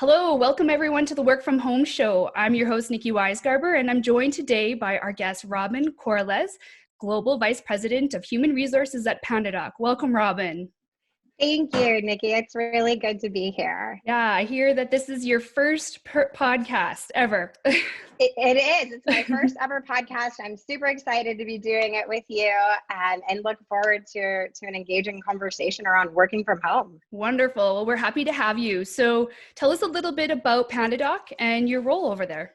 Hello, welcome everyone to the Work From Home show. I'm your host, Nikki Weisgarber, and I'm joined today by our guest, Robin Corralez, Global Vice President of Human Resources at PandaDoc. Welcome, Robin. Thank you, Nikki. It's really good to be here. Yeah, I hear that this is your first podcast ever. It is. It's my first ever podcast. I'm super excited to be doing it with you and look forward to an engaging conversation around working from home. Wonderful. Well, we're happy to have you. So tell us a little bit about PandaDoc and your role over there.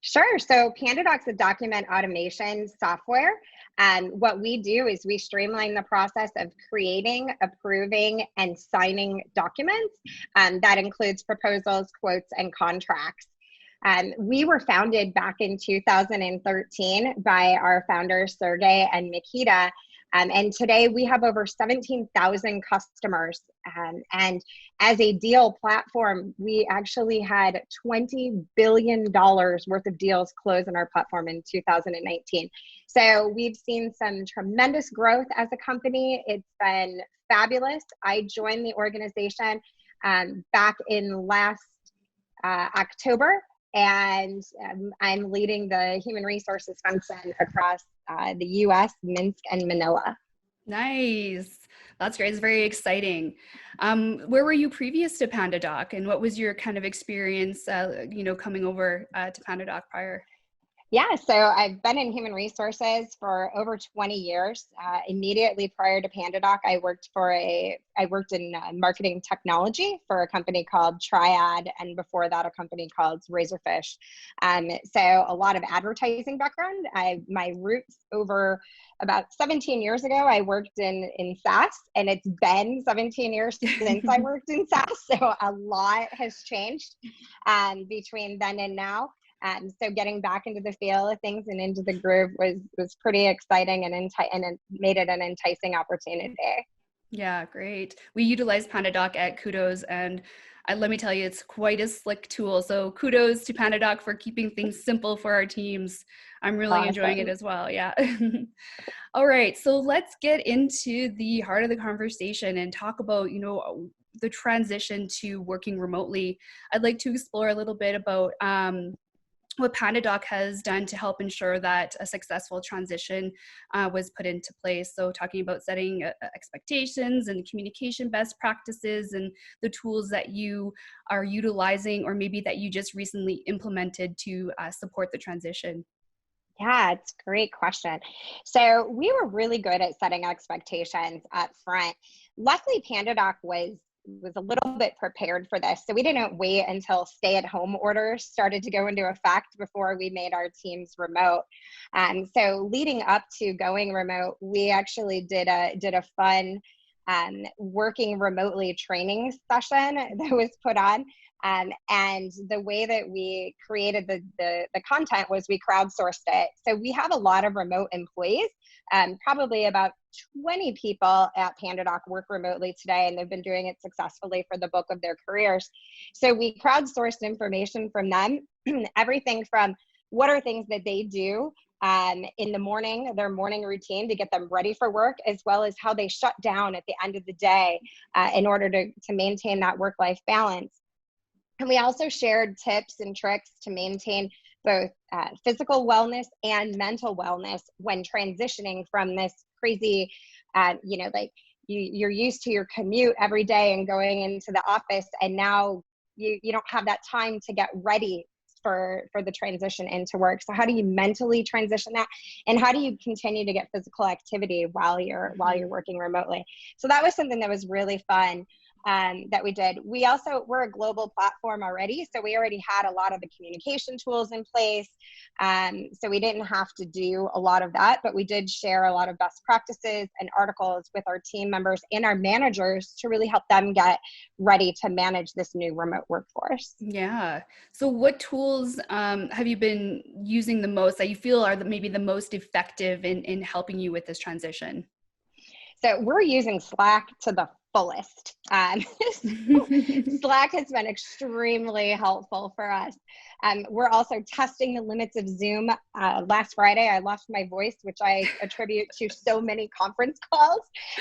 Sure. So PandaDoc's a document automation software. And what we do is we streamline the process of creating, approving, and signing documents. That includes proposals, quotes, and contracts. We were founded back in 2013 by our founders, Sergey and Nikita. And today we have over 17,000 customers. And as a deal platform, we actually had $20 billion worth of deals close on our platform in 2019. So we've seen some tremendous growth as a company. It's been fabulous. I joined the organization back in last October. And I'm leading the human resources function across the US, Minsk, and Manila. Nice. That's great. It's very exciting. Where were you previous to PandaDoc, and what was your kind of experience, coming over to PandaDoc prior? Yeah, so I've been in human resources for over 20 years. Immediately prior to PandaDoc, I worked in marketing technology for a company called Triad, and before that, a company called Razorfish. So a lot of advertising background. My roots over about 17 years ago, I worked in SaaS, and it's been 17 years since I worked in SaaS. So a lot has changed between then and now. So getting back into the feel of things and into the groove was pretty exciting, and it made it an enticing opportunity. Yeah, great. We utilize PandaDoc at Kudos, and let me tell you, it's quite a slick tool. So kudos to PandaDoc for keeping things simple for our teams. I'm really enjoying it as well. Yeah. All right. So let's get into the heart of the conversation and talk about, the transition to working remotely. I'd like to explore a little bit about what PandaDoc has done to help ensure that a successful transition was put into place. So talking about setting expectations and communication best practices and the tools that you are utilizing, or maybe that you just recently implemented to support the transition. Yeah, it's a great question. So we were really good at setting expectations up front. Luckily, PandaDoc was a little bit prepared for this. So we didn't wait until stay-at-home orders started to go into effect before we made our teams remote. So leading up to going remote, we actually did a fun working remotely training session that was put on. And the way that we created the content was we crowdsourced it. So we have a lot of remote employees. Probably about 20 people at PandaDoc work remotely today, and they've been doing it successfully for the bulk of their careers. So we crowdsourced information from them, everything from what are things that they do in the morning, their morning routine to get them ready for work, as well as how they shut down at the end of the day in order to maintain that work-life balance. And we also shared tips and tricks to maintain both physical wellness and mental wellness when transitioning from this crazy, you're used to your commute every day and going into the office, and now you don't have that time to get ready for the transition into work. So how do you mentally transition that, and how do you continue to get physical activity while you're working remotely? So that was something that was really fun. That we did. We're a global platform already, so we already had a lot of the communication tools in place. So we didn't have to do a lot of that, but we did share a lot of best practices and articles with our team members and our managers to really help them get ready to manage this new remote workforce. Yeah. So what tools have you been using the most that you feel are maybe the most effective in helping you with this transition? So we're using Slack to the fullest. So Slack has been extremely helpful for us. We're also testing the limits of Zoom. Last Friday, I lost my voice, which I attribute to so many conference calls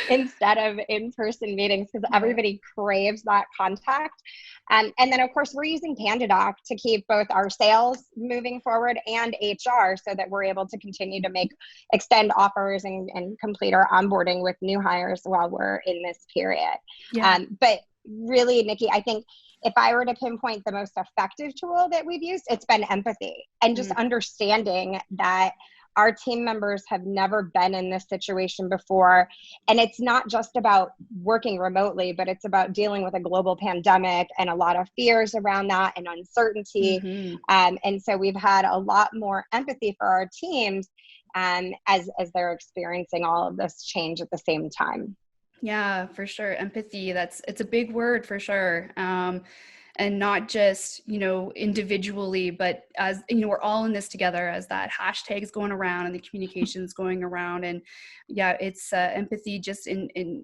instead of in-person meetings, because everybody craves that contact. And then, of course, we're using PandaDoc to keep both our sales moving forward and HR, so that we're able to continue to extend offers and complete our onboarding with new hires while we're in this period. Yeah. But really, Nikki, I think if I were to pinpoint the most effective tool that we've used, it's been empathy and just understanding that our team members have never been in this situation before. And it's not just about working remotely, but it's about dealing with a global pandemic and a lot of fears around that and uncertainty. And so we've had a lot more empathy for our teams as they're experiencing all of this change at the same time. Yeah, for sure. Empathy, it's a big word for sure. And not just, individually, but as, we're all in this together, as that hashtag is going around and the communication is going around. And yeah, it's empathy just in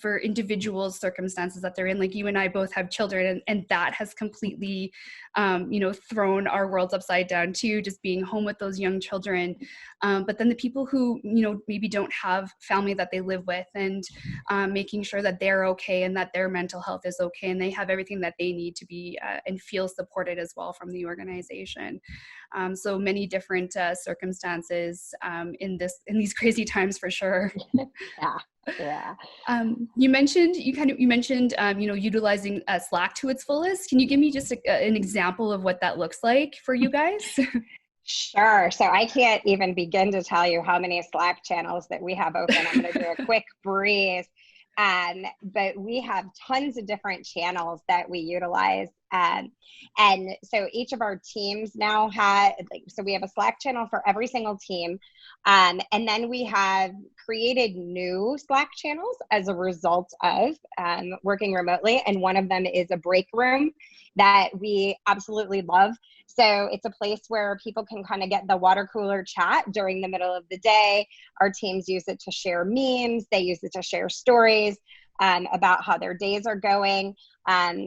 for individuals' circumstances that they're in. Like you and I both have children, and that has completely, thrown our worlds upside down too, just being home with those young children. But then the people who, maybe don't have family that they live with, and making sure that they're okay and that their mental health is okay and they have everything that they need to be and feel supported as well from the organization. So many different circumstances in these crazy times for sure. Yeah. You mentioned, utilizing Slack to its fullest. Can you give me just an example of what that looks like for you guys? Sure. So I can't even begin to tell you how many Slack channels that we have open. I'm going to do a quick breeze. But we have tons of different channels that we utilize. And so each of our teams now so we have a Slack channel for every single team. And then we have created new Slack channels as a result of working remotely. And one of them is a Breakroom that we absolutely love. So it's a place where people can kind of get the water cooler chat during the middle of the day. Our teams use it to share memes. They use it to share stories about how their days are going.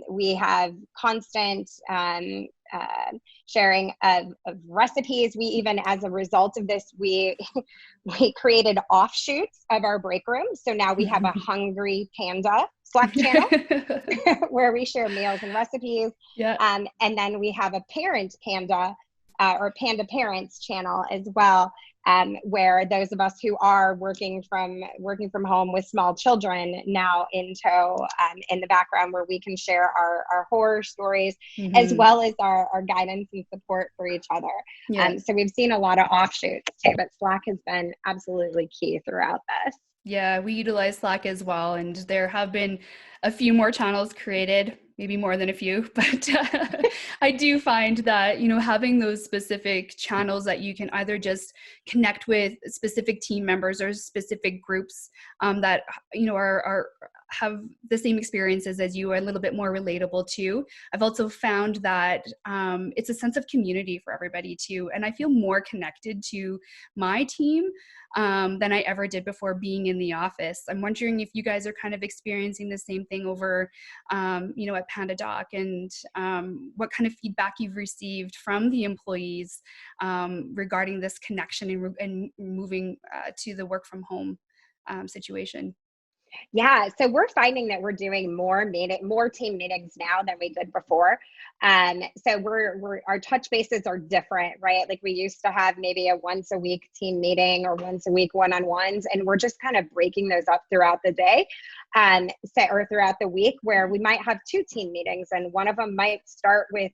We have constant sharing of recipes. We even, as a result of this, we created offshoots of our Breakroom. So now we have a Hungry Panda Slack channel where we share meals and recipes. Yeah. And then we have a Parent Panda or Panda Parents channel as well, where those of us who are working from home with small children now in tow, in the background, where we can share our horror stories, as well as our guidance and support for each other. Yeah. So we've seen a lot of offshoots too, but Slack has been absolutely key throughout this. Yeah, we utilize Slack as well, and there have been a few more channels created, maybe more than a few, but I do find that, having those specific channels that you can either just connect with specific team members or specific groups that, have the same experiences as you, are a little bit more relatable too. I've also found that it's a sense of community for everybody too, and I feel more connected to my team than I ever did before being in the office. I'm wondering if you guys are kind of experiencing the same thing over, at PandaDoc, and what kind of feedback you've received from the employees regarding this connection and moving to the work from home situation. Yeah, so we're finding that we're doing more team meetings now than we did before. So our touch bases are different, right? Like we used to have maybe a once a week team meeting or once a week one-on-ones, and we're just kind of breaking those up throughout the day, or throughout the week, where we might have 2 team meetings, and one of them might start with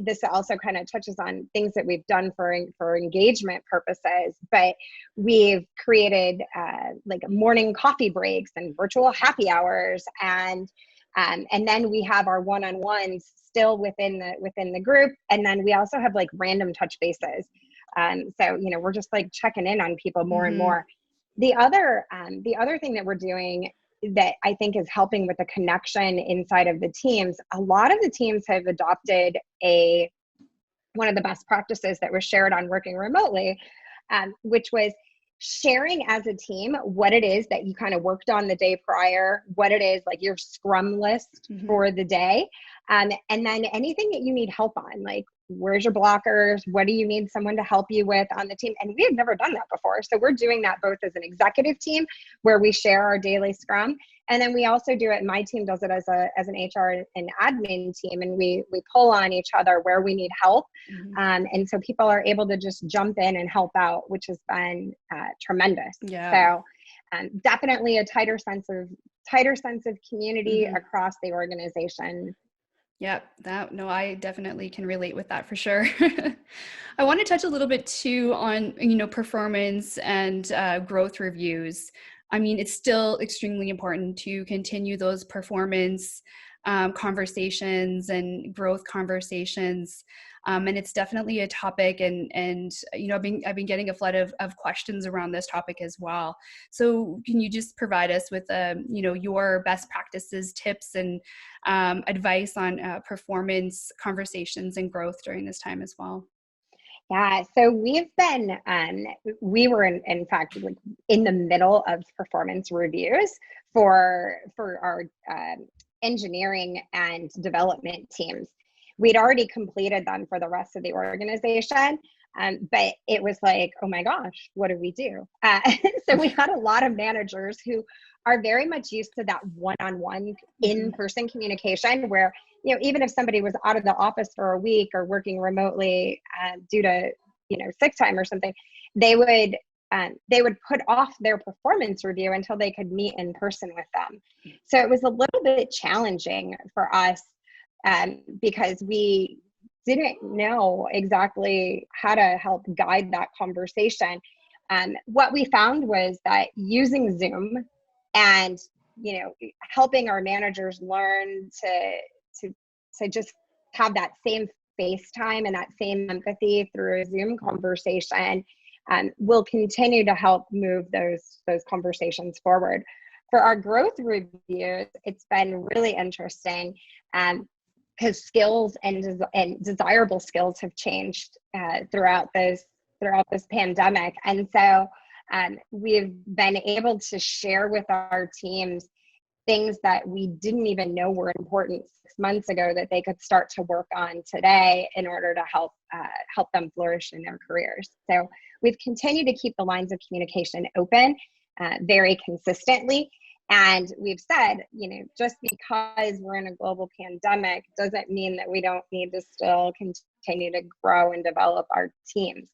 this also kind of touches on things that we've done for engagement purposes, but we've created like morning coffee breaks and virtual happy hours, and then we have our one-on-ones still within the group, and then we also have like random touch bases. So we're just like checking in on people more and more. The other thing that we're doing that I think is helping with the connection inside of the teams, a lot of the teams have adopted one of the best practices that was shared on working remotely, which was sharing as a team what it is that you kind of worked on the day prior, what it is, like your scrum list for the day. And then anything that you need help on, like where's your blockers? What do you need someone to help you with on the team? And we have never done that before. So we're doing that both as an executive team where we share our daily scrum. And then we also do it, my team does it as an HR and admin team, and we pull on each other where we need help. And so people are able to just jump in and help out, which has been tremendous. So definitely a tighter sense of community across the organization. Yep, I definitely can relate with that for sure. I want to touch a little bit too on, performance and growth reviews. I mean, it's still extremely important to continue those performance conversations and growth conversations. And it's definitely a topic, and I've been getting a flood of questions around this topic as well. So can you just provide us with your best practices, tips, and advice on performance conversations and growth during this time as well? Yeah, so we've been, we were in fact, like in the middle of performance reviews for our engineering and development teams. We'd already completed them for the rest of the organization, but it was like, oh my gosh, what do we do? So we had a lot of managers who are very much used to that one-on-one in-person communication where, even if somebody was out of the office for a week or working remotely due to, sick time or something, they would put off their performance review until they could meet in person with them. So it was a little bit challenging for us because we didn't know exactly how to help guide that conversation. What we found was that using Zoom and, helping our managers learn to just have that same FaceTime and that same empathy through a Zoom conversation will continue to help move those conversations forward. For our growth reviews, it's been really interesting because skills and desirable skills have changed throughout this pandemic. And so we've been able to share with our teams things that we didn't even know were important 6 months ago that they could start to work on today in order to help them flourish in their careers. So we've continued to keep the lines of communication open very consistently. And we've said, just because we're in a global pandemic doesn't mean that we don't need to still continue to grow and develop our teams.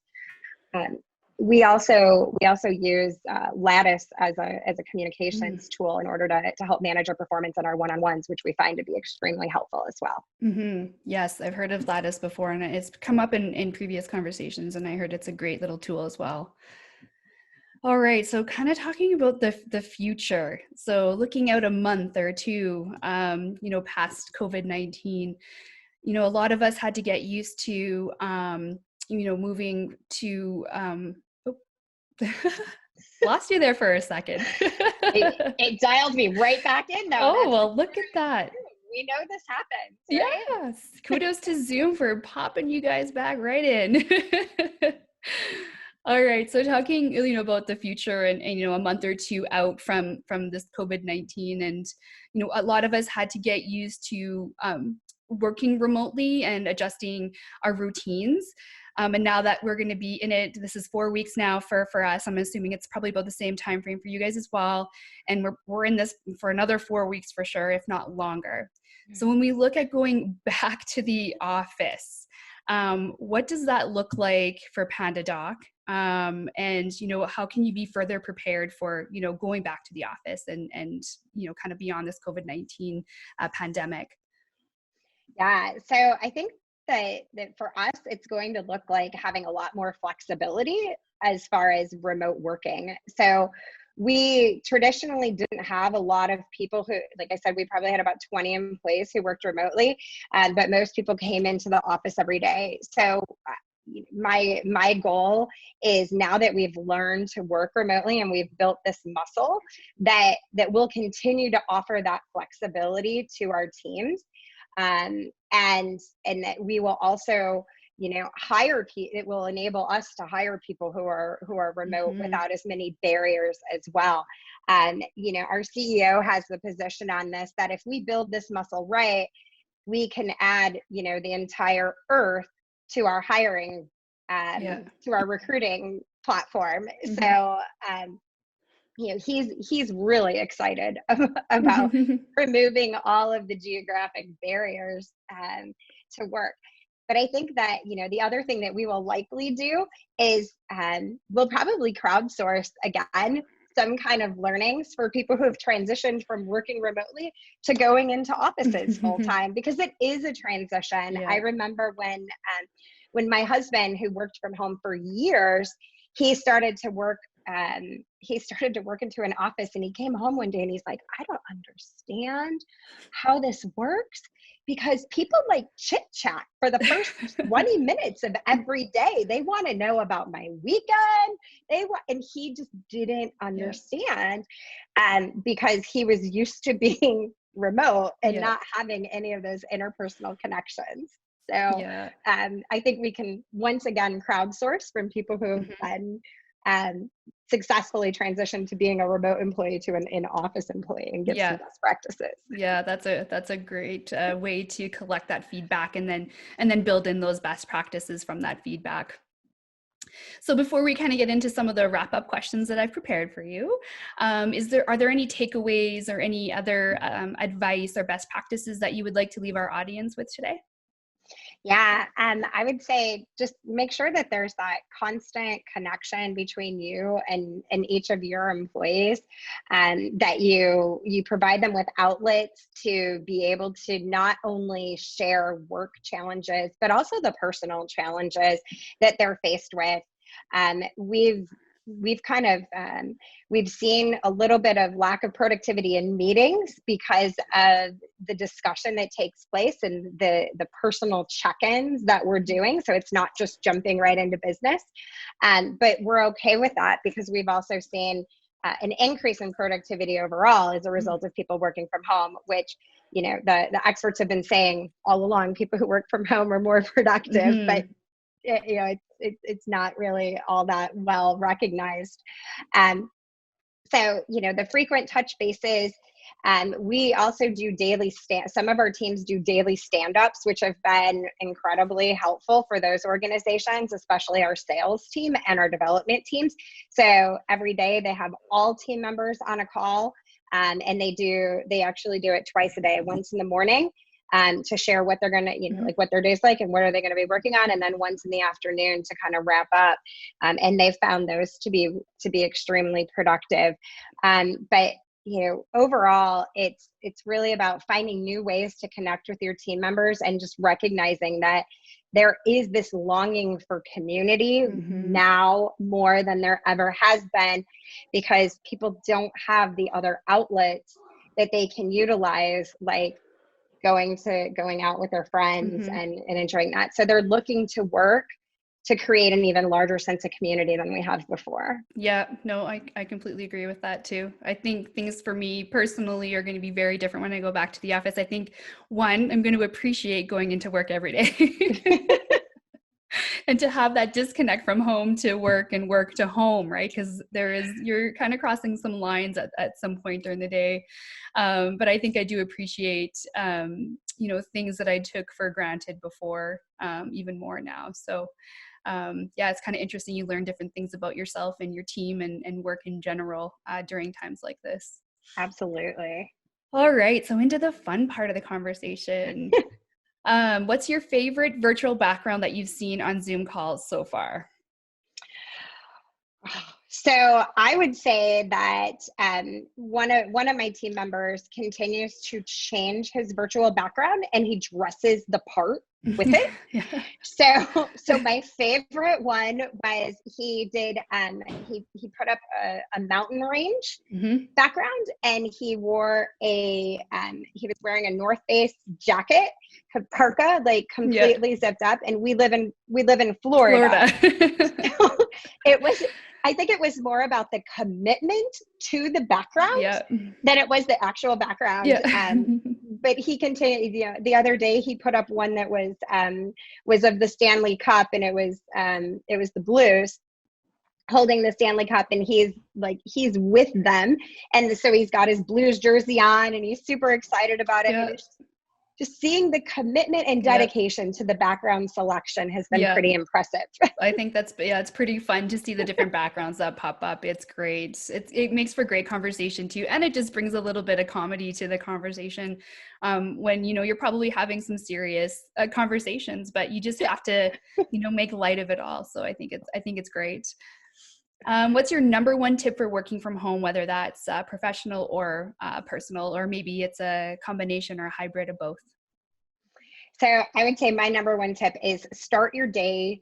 We also use Lattice as a communications tool in order to help manage our performance and our one-on-ones, which we find to be extremely helpful as well. Yes, I've heard of Lattice before, and it's come up in previous conversations, and I heard it's a great little tool as well. All right, so kind of talking about the future. So looking out a month or two, past COVID-19, a lot of us had to get used to, moving to. Lost you there for a second. it dialed me right back in though. Oh, well, look at that. We know this happens. Right? Yes. Kudos to Zoom for popping you guys back right in. All right. So talking, about the future and a month or two out from this COVID-19, and, a lot of us had to get used to working remotely and adjusting our routines. And now that we're going to be in it, this is 4 weeks now for us. I'm assuming it's probably about the same time frame for you guys as well. And we're in this for another 4 weeks for sure, if not longer. So when we look at going back to the office, what does that look like for PandaDoc? And, how can you be further prepared for, going back to the office and kind of beyond this COVID-19 pandemic? Yeah, so I think that for us, it's going to look like having a lot more flexibility as far as remote working. So we traditionally didn't have a lot of people who, like I said, we probably had about 20 employees who worked remotely, but most people came into the office every day. So my goal is, now that we've learned to work remotely and we've built this muscle, that we'll continue to offer that flexibility to our teams. And that we will also it will enable us to hire people who are remote without as many barriers as well. Our CEO has the position on this, that if we build this muscle right, we can add, the entire earth to our hiring, to our recruiting platform. So, he's really excited about removing all of the geographic barriers to work. But I think that, the other thing that we will likely do is we'll probably crowdsource again some kind of learnings for people who have transitioned from working remotely to going into offices full time, because it is a transition. Yeah. I remember when my husband, who worked from home for years, he started to work into an office, and he came home one day and he's like, I don't understand how this works, because people like chit chat for the first 20 minutes of every day. They want to know about my weekend. And he just didn't understand, because he was used to being remote and not having any of those interpersonal connections. So I think we can once again crowdsource from people who have been successfully transitioned to being a remote employee to an in-office employee, and give some best practices. Yeah, that's a great way to collect that feedback and then build in those best practices from that feedback. So before we kind of get into some of the wrap-up questions that I've prepared for you, are there any takeaways or any other advice or best practices that you would like to leave our audience with today? Yeah, I would say just make sure that there's that constant connection between you and each of your employees, and that you provide them with outlets to be able to not only share work challenges, but also the personal challenges that they're faced with. We've seen a little bit of lack of productivity in meetings because of the discussion that takes place and the personal check-ins that we're doing. So it's not just jumping right into business, but we're okay with that, because we've also seen an increase in productivity overall as a result of people working from home, which, the experts have been saying all along. People who work from home are more productive, but it's not really all that well recognized. So, the frequent touch bases, we also do some of our teams do daily stand-ups, which have been incredibly helpful for those organizations, especially our sales team and our development teams. So every day they have all team members on a call, and they actually do it twice a day, once in the morning, to share what they're going to, like what their day's like and what are they going to be working on. And then once in the afternoon to kind of wrap up. And they've found those to be extremely productive. But overall, it's really about finding new ways to connect with your team members, and just recognizing that there is this longing for community now more than there ever has been, because people don't have the other outlets that they can utilize, like going out with their friends and enjoying that. So they're looking to work to create an even larger sense of community than we have before. Yeah, no, I completely agree with that too. I think things for me personally are going to be very different when I go back to the office. I think, one, I'm going to appreciate going into work every day. And to have that disconnect from home to work and work to home, right? Because you're kind of crossing some lines at some point during the day. But I think I do appreciate, things that I took for granted before, even more now. So it's kind of interesting. You learn different things about yourself and your team and work in general during times like this. Absolutely. All right. So into the fun part of the conversation. What's your favorite virtual background that you've seen on Zoom calls so far? So I would say that one of my team members continues to change his virtual background, and he dresses the part with it. So my favorite one was he did he put up a mountain range background, and he wore he was wearing a North Face jacket, parka, like completely zipped up, and we live in Florida. I think it was more about the commitment to the background than it was the actual background but he continued, you know, the other day he put up one that was of the Stanley Cup, and it was the Blues holding the Stanley Cup, and he's with them. And so he's got his Blues jersey on and he's super excited about it. Yeah. And it's just seeing the commitment and dedication to the background selection has been pretty impressive. I think it's pretty fun to see the different backgrounds that pop up. It's great. It makes for great conversation too. And it just brings a little bit of comedy to the conversation when, you know, you're probably having some serious conversations, but you just have to, you know, make light of it all. So I think it's great. What's your number one tip for working from home, whether that's professional or personal, or maybe it's a combination or a hybrid of both? So I would say my number one tip is start your day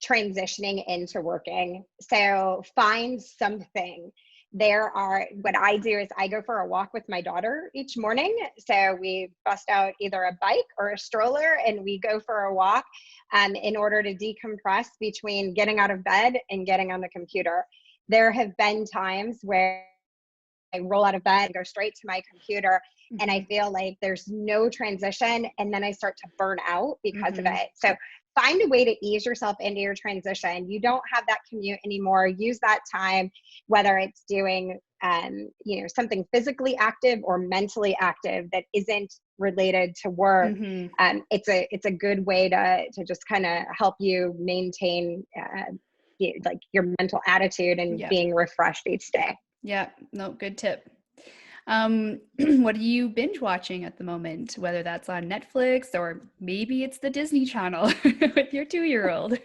transitioning into working. So find something. What I do is I go for a walk with my daughter each morning. So we bust out either a bike or a stroller and we go for a walk in order to decompress between getting out of bed and getting on the computer. There have been times where I roll out of bed and go straight to my computer, and I feel like there's no transition, and then I start to burn out because of it. So find a way to ease yourself into your transition. You don't have that commute anymore. Use that time, whether it's doing you know, something physically active or mentally active that isn't related to work. It's a good way to just kind of help you maintain like your mental attitude and being refreshed each day. Yeah, no, good tip. What are you binge watching at the moment, whether that's on Netflix or maybe it's the Disney Channel with your 2-year-old?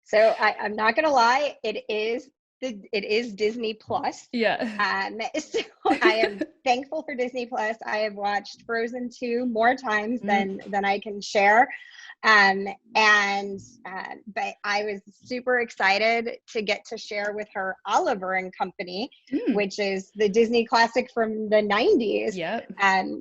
So I'm not going to lie. It is Disney Plus. Yeah. So I am thankful for Disney Plus. I have watched Frozen 2 more times than I can share. But I was super excited to get to share with her Oliver and Company, which is the Disney classic from the 90s.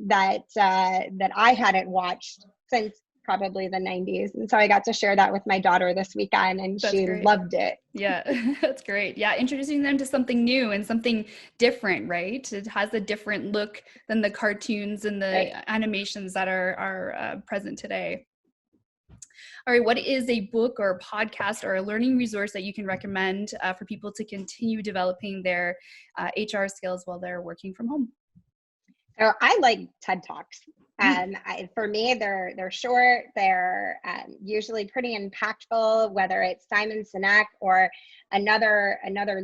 That I hadn't watched since probably the 90s. And so I got to share that with my daughter this weekend, and she loved it. Yeah, that's great. Yeah, introducing them to something new and something different, right? It has a different look than the cartoons and the animations that are present today. All right, what is a book or a podcast or a learning resource that you can recommend for people to continue developing their HR skills while they're working from home? So I like TED Talks. For me, they're short. They're usually pretty impactful, whether it's Simon Sinek or another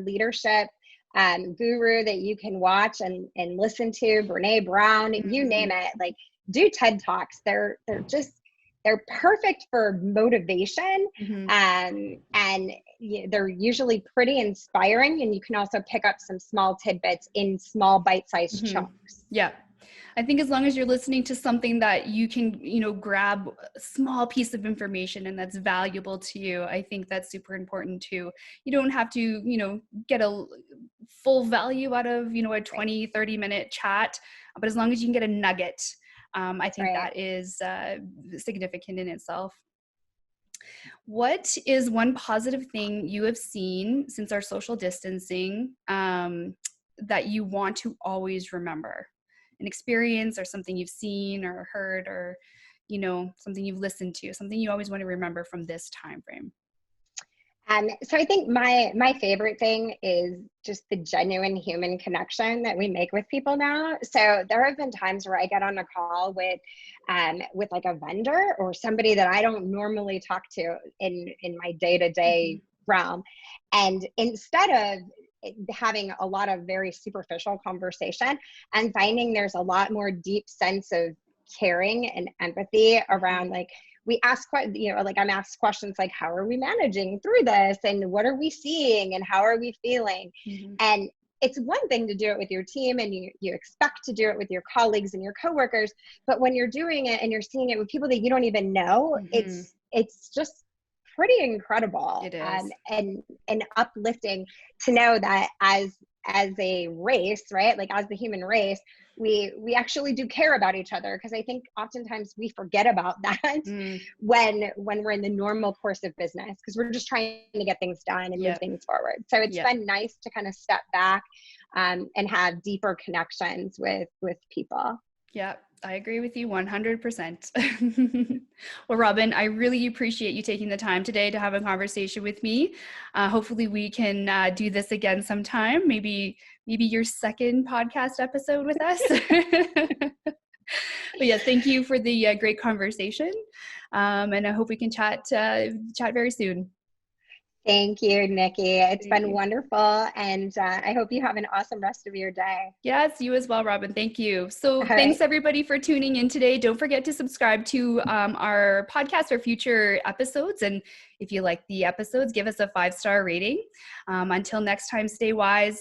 leadership guru that you can watch and listen to, Brene Brown, you name it. Like, do TED Talks. They're perfect for motivation, and they're usually pretty inspiring, and you can also pick up some small tidbits in small bite-sized chunks. Yeah. I think as long as you're listening to something that you can, you know, grab a small piece of information and that's valuable to you, I think that's super important too. You don't have to, you know, get a full value out of, you know, a 20, 30-minute chat, but as long as you can get a nugget, I think that is significant in itself. What is one positive thing you have seen since our social distancing that you want to always remember? An experience or something you've seen or heard, or, you know, something you've listened to, something you always want to remember from this time frame? So I think my favorite thing is just the genuine human connection that we make with people now. So there have been times where I get on a call with like a vendor or somebody that I don't normally talk to in my day-to-day realm. And instead of having a lot of very superficial conversation, I'm finding there's a lot more deep sense of caring and empathy around, like, we ask, you know, like I'm asked questions like, how are we managing through this? And what are we seeing? And how are we feeling? And it's one thing to do it with your team, and you expect to do it with your colleagues and your coworkers, but when you're doing it and you're seeing it with people that you don't even know, it's just pretty incredible. It is. And uplifting to know that as as a race, right? Like as the human race, we actually do care about each other, because I think oftentimes we forget about that when we're in the normal course of business, because we're just trying to get things done and move things forward. So it's been nice to kind of step back and have deeper connections with people. Yeah, I agree with you 100%. Well, Robin, I really appreciate you taking the time today to have a conversation with me. Hopefully we can do this again sometime, maybe your second podcast episode with us. But yeah, thank you for the great conversation. And I hope we can chat very soon. Thank you, Nikki. It's been wonderful. And I hope you have an awesome rest of your day. Yes, you as well, Robin. Thank you. So All thanks right. everybody for tuning in today. Don't forget to subscribe to our podcast for future episodes. And if you like the episodes, give us a 5-star rating. Until next time, stay wise.